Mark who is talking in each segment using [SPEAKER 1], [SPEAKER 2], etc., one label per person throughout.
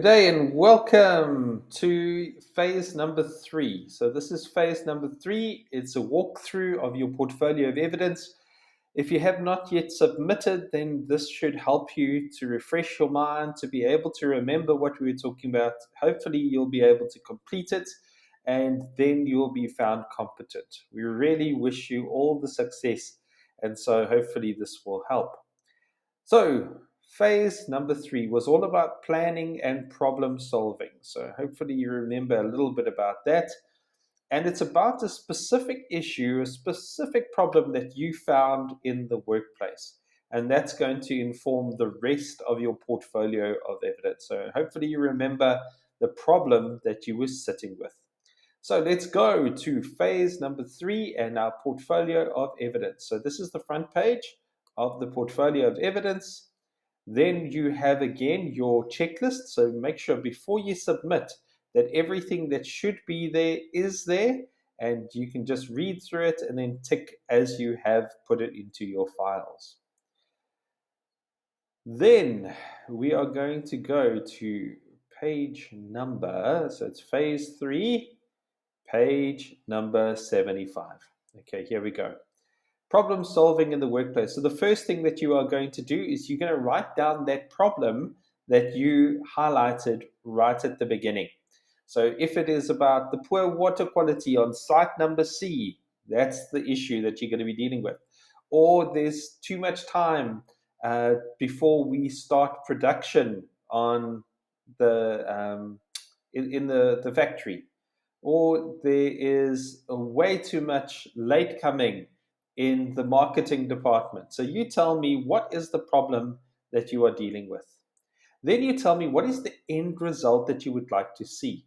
[SPEAKER 1] Good day and welcome to phase number 3. So this is phase number 3. It's a walkthrough of your portfolio of evidence. If you have not yet submitted, then this should help you to refresh your mind, to be able to remember what we were talking about. Hopefully you'll be able to complete it and then you'll be found competent. We really wish you all the success, and so hopefully this will help. So, phase number 3 was all about planning and problem solving. So, hopefully, you remember a little bit about that. And it's about a specific issue, a specific problem that you found in the workplace. And that's going to inform the rest of your portfolio of evidence. So, hopefully, you remember the problem that you were sitting with. So, let's go to phase number 3 and our portfolio of evidence. So, this is the front page of the portfolio of evidence. Then you have again your checklist. So make sure before you submit that everything that should be there is there, and you can just read through it and then tick as you have put it into your files. Then we are going to go to page number, so it's phase 3, page number 75. Okay, here we go. Problem solving in the workplace. So the first thing that you are going to do is you're going to write down that problem that you highlighted right at the beginning. So if it is about the poor water quality on site number C, that's the issue that you're going to be dealing with. Or there's too much time before we start production on the in the factory. Or there is way too much late coming in the marketing department. So you tell me what is the problem that you are dealing with. Then you tell me what is the end result that you would like to see.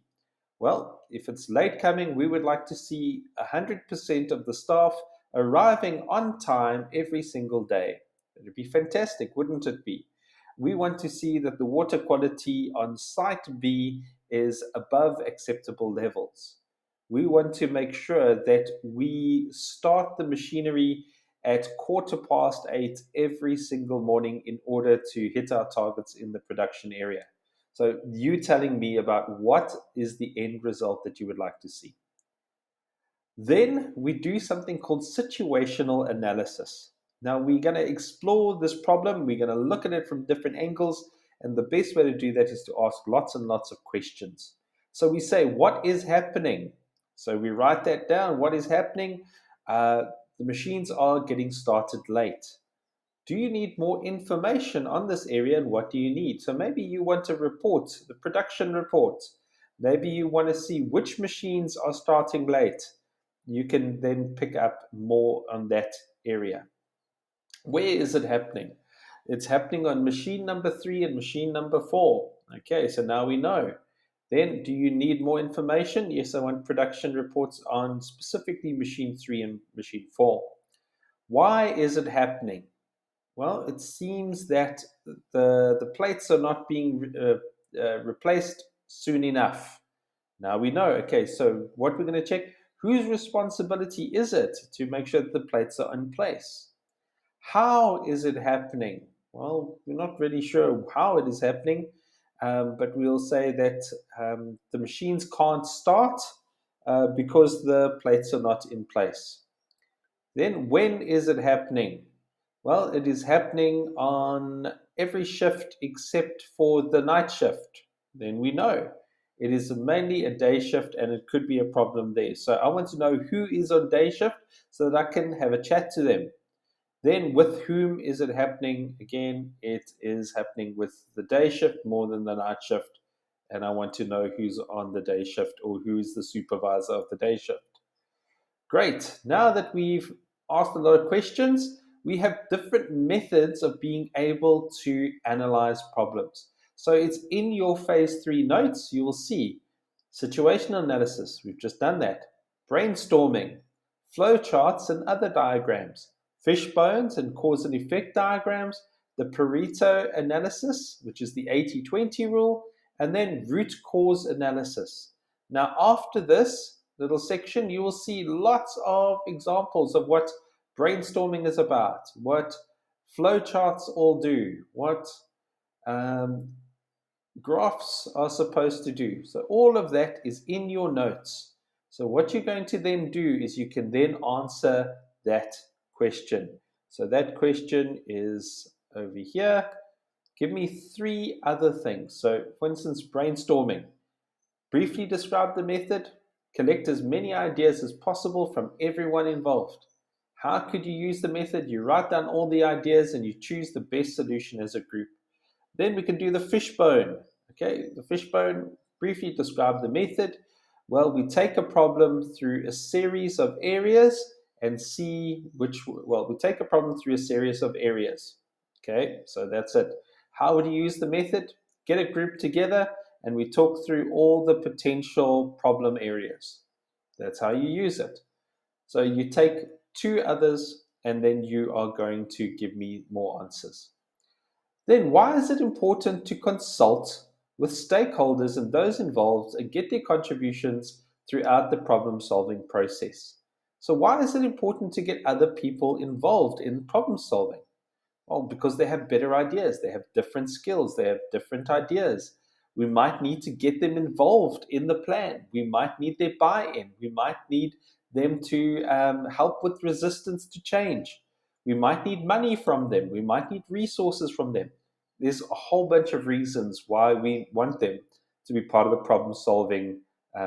[SPEAKER 1] Well, if it's late coming, we would like to see 100% of the staff arriving on time every single day. It would be fantastic, wouldn't it be? We want to see that the water quality on site B is above acceptable levels. We want to make sure that we start the machinery at 8:15 every single morning in order to hit our targets in the production area. So you telling me about what is the end result that you would like to see. Then we do something called situational analysis. Now we're going to explore this problem. We're going to look at it from different angles. And the best way to do that is to ask lots and lots of questions. So we say, what is happening? So we write that down. What is happening? The machines are getting started late. Do you need more information on this area, and what do you need? So maybe you want a report, the production report. Maybe you want to see which machines are starting late. You can then pick up more on that area. Where is it happening? It's happening on machine number 3 and machine number 4. Okay, so now we know. Then, do you need more information? Yes, I want production reports on specifically machine 3 and machine 4. Why is it happening? Well, it seems that the plates are not being replaced soon enough. Now we know, okay, so what we're going to check, whose responsibility is it to make sure that the plates are in place? How is it happening? Well, we're not really sure how it is happening, but we'll say that the machines can't start because the plates are not in place. Then when is it happening? Well, it is happening on every shift except for the night shift. Then we know it is mainly a day shift and it could be a problem there. So I want to know who is on day shift so that I can have a chat to them. Then with whom is it happening? Again, it is happening with the day shift more than the night shift. And I want to know who's on the day shift or who's the supervisor of the day shift. Great. Now that we've asked a lot of questions, we have different methods of being able to analyze problems. So it's in your phase 3 notes, you will see situational analysis, we've just done that, brainstorming, flowcharts and other diagrams, fishbones and cause and effect diagrams, the Pareto analysis, which is the 80-20 rule, and then root cause analysis. Now after this little section, you will see lots of examples of what brainstorming is about, what flowcharts all do, what graphs are supposed to do. So all of that is in your notes. So what you're going to then do is you can then answer that question. So that question is over here. Give me three other things. So for instance, brainstorming. Briefly describe the method. Collect as many ideas as possible from everyone involved. How could you use the method? You write down all the ideas and you choose the best solution as a group. Then we can do the fishbone. Okay, the fishbone, briefly describe the method. Well, we take a problem through a series of areas and see we take a problem through a series of areas. Okay, so that's it. How would you use the method? Get a group together and we talk through all the potential problem areas. That's how you use it. So you take two others and then you are going to give me more answers. Then why is it important to consult with stakeholders and those involved and get their contributions throughout the problem solving process? So, why is it important to get other people involved in problem solving? Well, because they have better ideas, they have different skills, they have different ideas. We might need to get them involved in the plan. We might need their buy in. We might need them to help with resistance to change. We might need money from them. We might need resources from them. There's a whole bunch of reasons why we want them to be part of the problem solving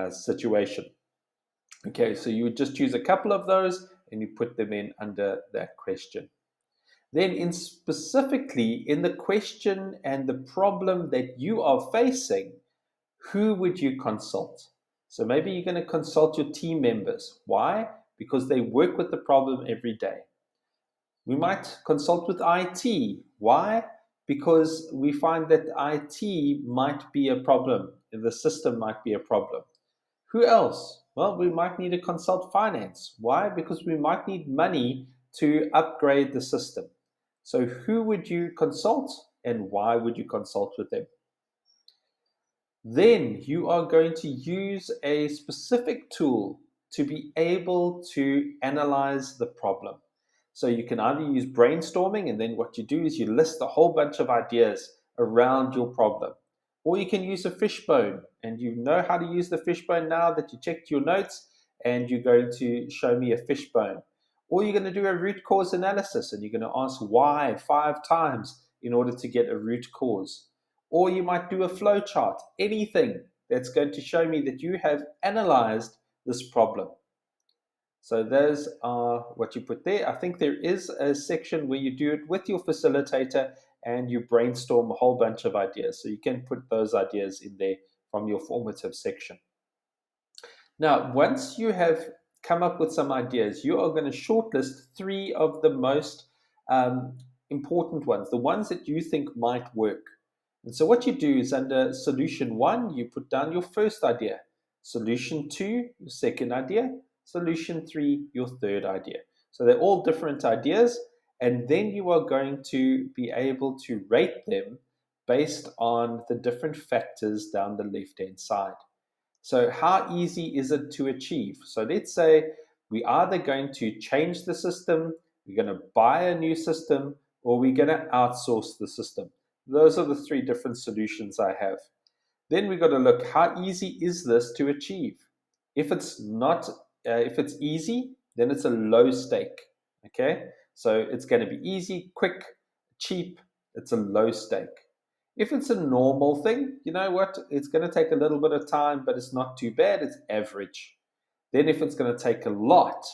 [SPEAKER 1] situation. Okay, so you would just choose a couple of those and you put them in under that question. Then, in specifically in the question and the problem that you are facing, who would you consult? So maybe you're going to consult your team members. Why? Because they work with the problem every day. We might consult with IT. Why? Because we find that IT might be a problem, the system might be a problem. Who else? Well, we might need to consult finance. Why? Because we might need money to upgrade the system. So, who would you consult and why would you consult with them? Then you are going to use a specific tool to be able to analyze the problem. So you can either use brainstorming, and then what you do is you list a whole bunch of ideas around your problem. Or you can use a fishbone, and you know how to use the fishbone now that you checked your notes, and you're going to show me a fishbone. Or you're going to do a root cause analysis, and you're going to ask why 5 times in order to get a root cause. Or you might do a flow chart, anything that's going to show me that you have analyzed this problem. So those are what you put there. I think there is a section where you do it with your facilitator and you brainstorm a whole bunch of ideas. So you can put those ideas in there from your formative section. Now, once you have come up with some ideas, you are going to shortlist 3 of the most important ones, the ones that you think might work. And so what you do is under solution 1, you put down your first idea. Solution 2, your second idea. Solution 3, your third idea. So they're all different ideas, and then you are going to be able to rate them based on the different factors down the left-hand side. So how easy is it to achieve? So let's say we're either going to change the system, we're going to buy a new system, or we're going to outsource the system. Those are the 3 different solutions I have. Then we've got to look, how easy is this to achieve? If it's not, if it's easy, then it's a low stake. Okay, so it's going to be easy, quick, cheap. It's a low stake. If it's a normal thing, you know what? It's going to take a little bit of time, but it's not too bad. It's average. Then if it's going to take a lot,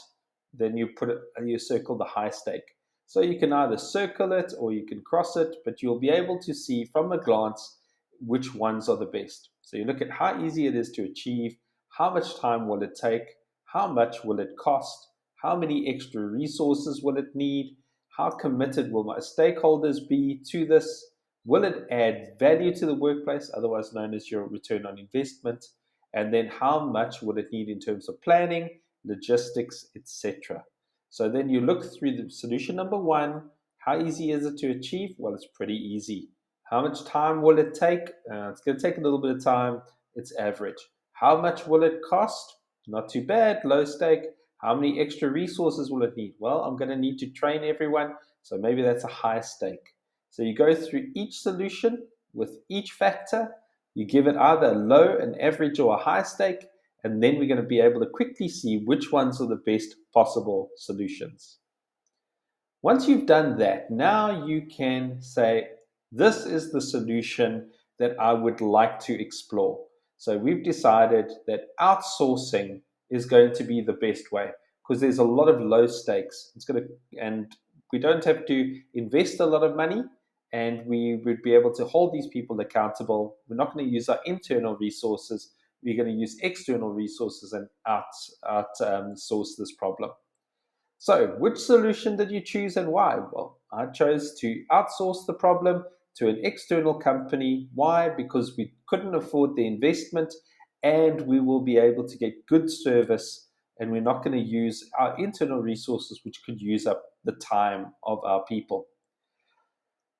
[SPEAKER 1] then you circle the high stake. So you can either circle it or you can cross it, but you'll be able to see from a glance which ones are the best. So you look at how easy it is to achieve, how much time will it take, how much will it cost, how many extra resources will it need, how committed will my stakeholders be to this, will it add value to the workplace, otherwise known as your return on investment, and then how much will it need in terms of planning, logistics, etc. So then you look through the solution number 1. How easy is it to achieve? Well, it's pretty easy. How much time will it take? It's going to take a little bit of time. It's average. How much will it cost? Not too bad, low stake. How many extra resources will it need? Well, I'm going to need to train everyone, so maybe that's a high stake. So you go through each solution with each factor, You give it either a low, an average, or a high stake, and then we're going to be able to quickly see which ones are the best possible solutions. Once you've done that, now you can say, this is the solution that I would like to explore. So we've decided that outsourcing is going to be the best way because there's a lot of low stakes. And we don't have to invest a lot of money, and we would be able to hold these people accountable. We're not going to use our internal resources. We're going to use external resources and outsource this problem. So, which solution did you choose and why? Well, I chose to outsource the problem to an external company. Why? Because we couldn't afford the investment, and we will be able to get good service, and we're not going to use our internal resources, which could use up the time of our people.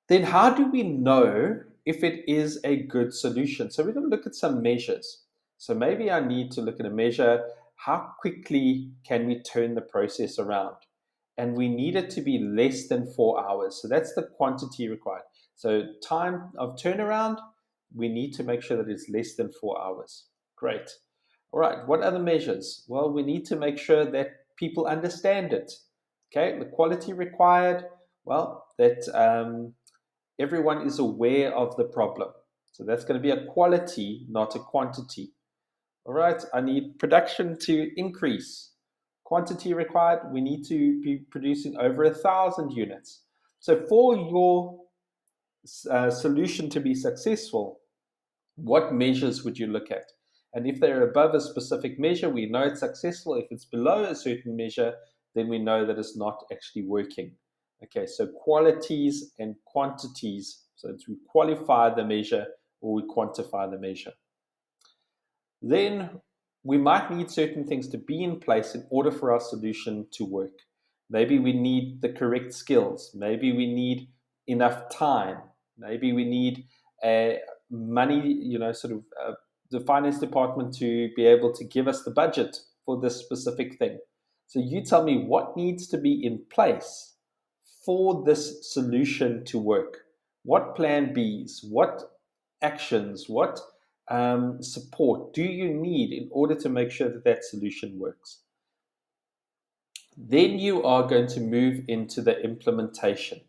[SPEAKER 1] Then how do we know if it is a good solution? So we're going to look at some measures. So maybe I need to look at a measure, how quickly can we turn the process around? And we need it to be less than 4 hours. So that's the quantity required. So time of turnaround, we need to make sure that it's less than 4 hours. Great. All right, what other measures? Well, we need to make sure that people understand it. Okay, the quality required, well, that everyone is aware of the problem. So that's going to be a quality, not a quantity. All right, I need production to increase. Quantity required, we need to be producing over 1,000 units. So for your solution to be successful, what measures would you look at? And if they're above a specific measure, we know it's successful. If it's below a certain measure, then we know that it's not actually working. Okay, so qualities and quantities. So it's we qualify the measure or we quantify the measure. Then we might need certain things to be in place in order for our solution to work. Maybe we need the correct skills. Maybe we need enough time. Maybe we need money, the finance department to be able to give us the budget for this specific thing. So you tell me what needs to be in place for this solution to work. What plan Bs, what actions, what support do you need in order to make sure that that solution works? Then you are going to move into the implementation.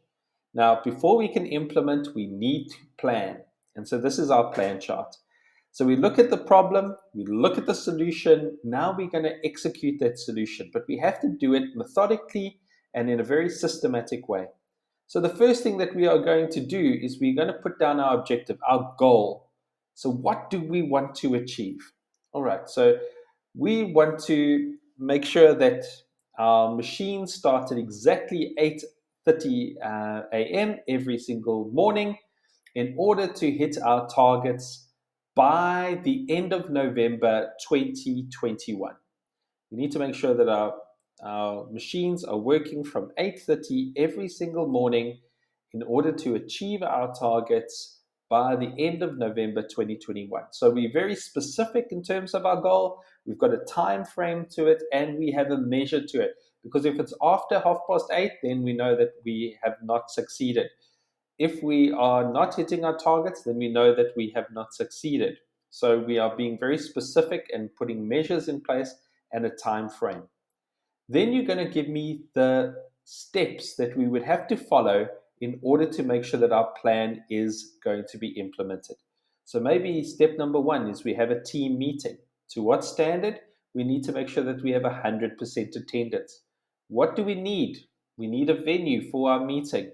[SPEAKER 1] Now, before we can implement, we need to plan. And so this is our plan chart. So we look at the problem, we look at the solution. Now we're going to execute that solution, but we have to do it methodically and in a very systematic way. So the first thing that we are going to do is we're going to put down our objective, our goal. So what do we want to achieve? All right, so we want to make sure that our machine start at exactly 8:30 a.m. every single morning in order to hit our targets by the end of November 2021. We need to make sure that our machines are working from 8:30 every single morning in order to achieve our targets by the end of November 2021. So we're very specific in terms of our goal. We've got a time frame to it, and we have a measure to it. Because if it's after 8:30, then we know that we have not succeeded. If we are not hitting our targets, then we know that we have not succeeded. So we are being very specific and putting measures in place and a time frame. Then you're going to give me the steps that we would have to follow in order to make sure that our plan is going to be implemented. So maybe step number one is we have a team meeting. To what standard? We need to make sure that we have 100% attendance. What do we need? We need a venue for our meeting.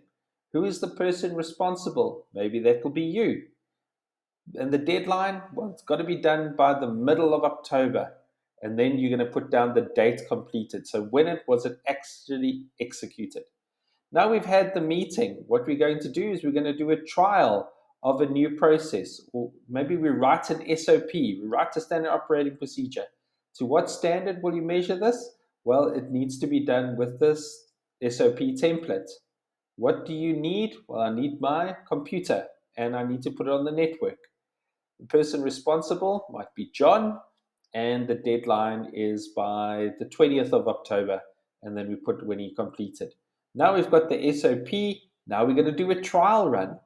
[SPEAKER 1] Who is the person responsible? Maybe that will be you. And the deadline, well, it's got to be done by the middle of October. And then you're going to put down the date completed. So when it was it actually executed. Now we've had the meeting. What we're going to do is we're going to do a trial of a new process. Or maybe we write an SOP, we write a standard operating procedure. To what standard will you measure this? Well, it needs to be done with this SOP template. What do you need? Well, I need my computer and I need to put it on the network. The person responsible might be John, and the deadline is by the 20th of October, and then we put when he completed. Now we've got the SOP. Now we're going to do a trial run.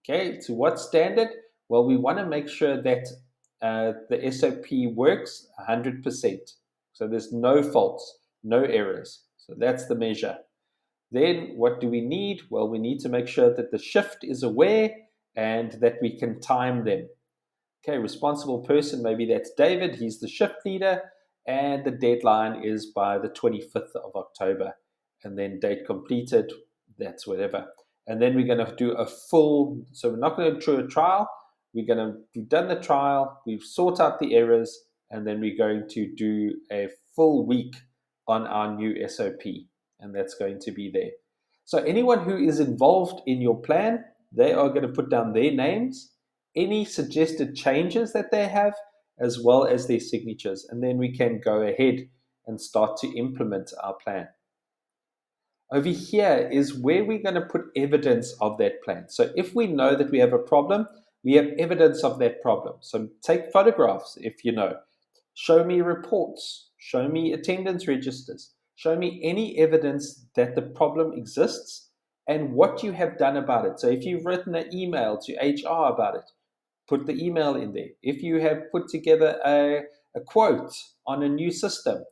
[SPEAKER 1] Okay, to what standard? Well, we want to make sure that the SOP works 100%. So there's no faults, no errors. So that's the measure. Then what do we need? Well, we need to make sure that the shift is aware and that we can time them. Okay, responsible person, maybe that's David, he's the shift leader, and the deadline is by the 25th of October. And then date completed, that's whatever. And then we're going to do a full, so we're not going to do a trial, we've done the trial, we've sorted out the errors, and then we're going to do a full week on our new SOP, and that's going to be there. So anyone who is involved in your plan, they are going to put down their names, any suggested changes that they have, as well as their signatures. And then we can go ahead and start to implement our plan. Over here is where we're going to put evidence of that plan. So if we know that we have a problem, we have evidence of that problem. So take photographs if you know. Show me reports. Show me attendance registers. Show me any evidence that the problem exists and what you have done about it. So if you've written an email to HR about it, put the email in there. If you have put together a quote on a new system,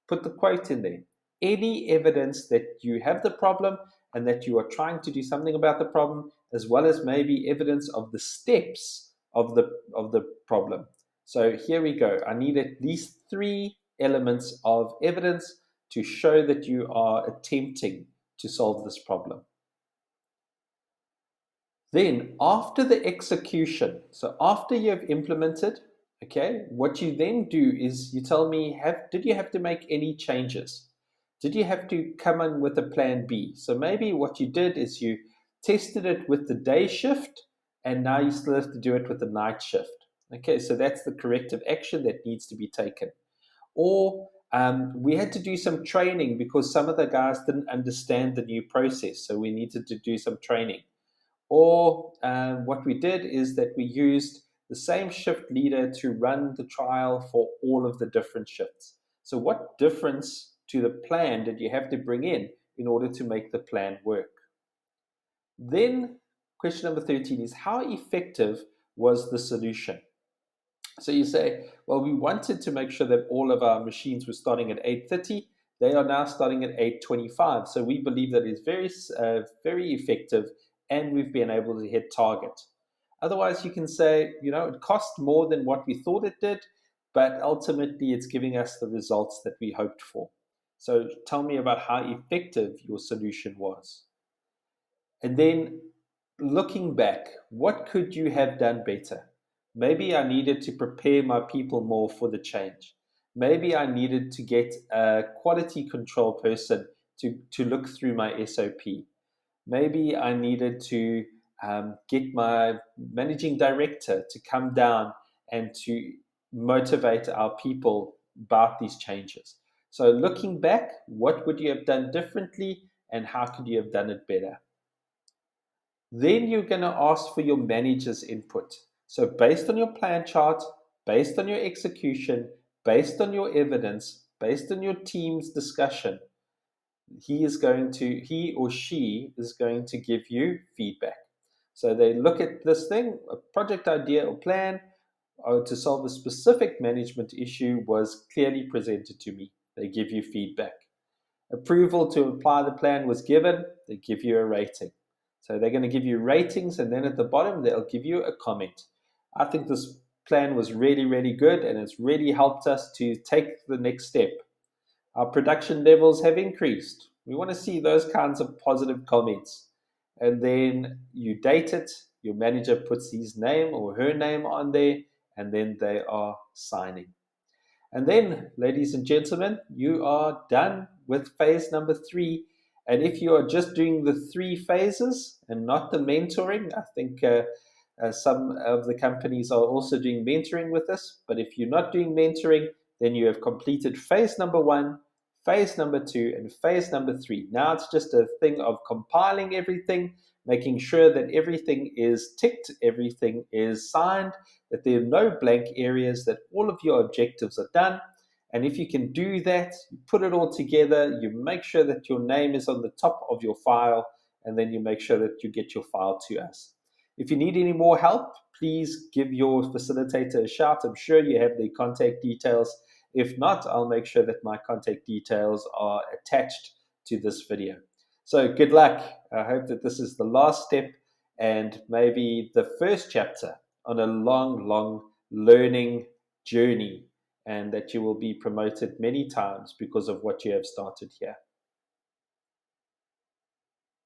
[SPEAKER 1] put the quote in there. Any evidence that you have the problem and that you are trying to do something about the problem, as well as maybe evidence of the steps of the problem. So here we go. I need at least 3 elements of evidence to show that you are attempting to solve this problem. Then after the execution, so after you have implemented, okay, what you then do is you tell me, did you have to make any changes? Did you have to come in with a plan B? So maybe what you did is you tested it with the day shift and now you still have to do it with the night shift. Okay, so that's the corrective action that needs to be taken. Or we had to do some training because some of the guys didn't understand the new process, so we needed to do some training. Or what we did is that we used the same shift leader to run the trial for all of the different shifts. So what difference to the plan did you have to bring in order to make the plan work? Then question number 13 is, how effective was the solution? So you say, well, we wanted to make sure that all of our machines were starting at 8:30. They are now starting at 8:25. So we believe that it's very effective and we've been able to hit target. Otherwise, you can say, it cost more than what we thought it did, but ultimately it's giving us the results that we hoped for. So tell me about how effective your solution was. And then looking back, what could you have done better? Maybe I needed to prepare my people more for the change. Maybe I needed to get a quality control person to look through my SOP. Maybe I needed to get my managing director to come down and to motivate our people about these changes. So looking back, what would you have done differently and how could you have done it better? Then you're going to ask for your manager's input. So based on your plan chart, based on your execution, based on your evidence, based on your team's discussion, he or she is going to give you feedback. So they look at this thing, a project idea or plan to solve a specific management issue was clearly presented to me. They give you feedback. Approval to apply the plan was given, they give you a rating. So they're going to give you ratings, and then at the bottom, they'll give you a comment. I think this plan was really, really good, and it's really helped us to take the next step. Our production levels have increased. We want to see those kinds of positive comments. And then you date it, your manager puts his name or her name on there, and then they are signing. And then, ladies and gentlemen, you are done with phase number 3. And if you are just doing the 3 phases and not the mentoring, I think some of the companies are also doing mentoring with this. But if you're not doing mentoring, then you have completed phase number 1, phase number 2, and phase number 3. Now it's just a thing of compiling everything, making sure that everything is ticked, everything is signed, that there are no blank areas, that all of your objectives are done. And if you can do that, you put it all together, you make sure that your name is on the top of your file, and then you make sure that you get your file to us. If you need any more help, please give your facilitator a shout. I'm sure you have their contact details. If not, I'll make sure that my contact details are attached to this video. So good luck. I hope that this is the last step and maybe the first chapter on a long, long learning journey, and that you will be promoted many times because of what you have started here.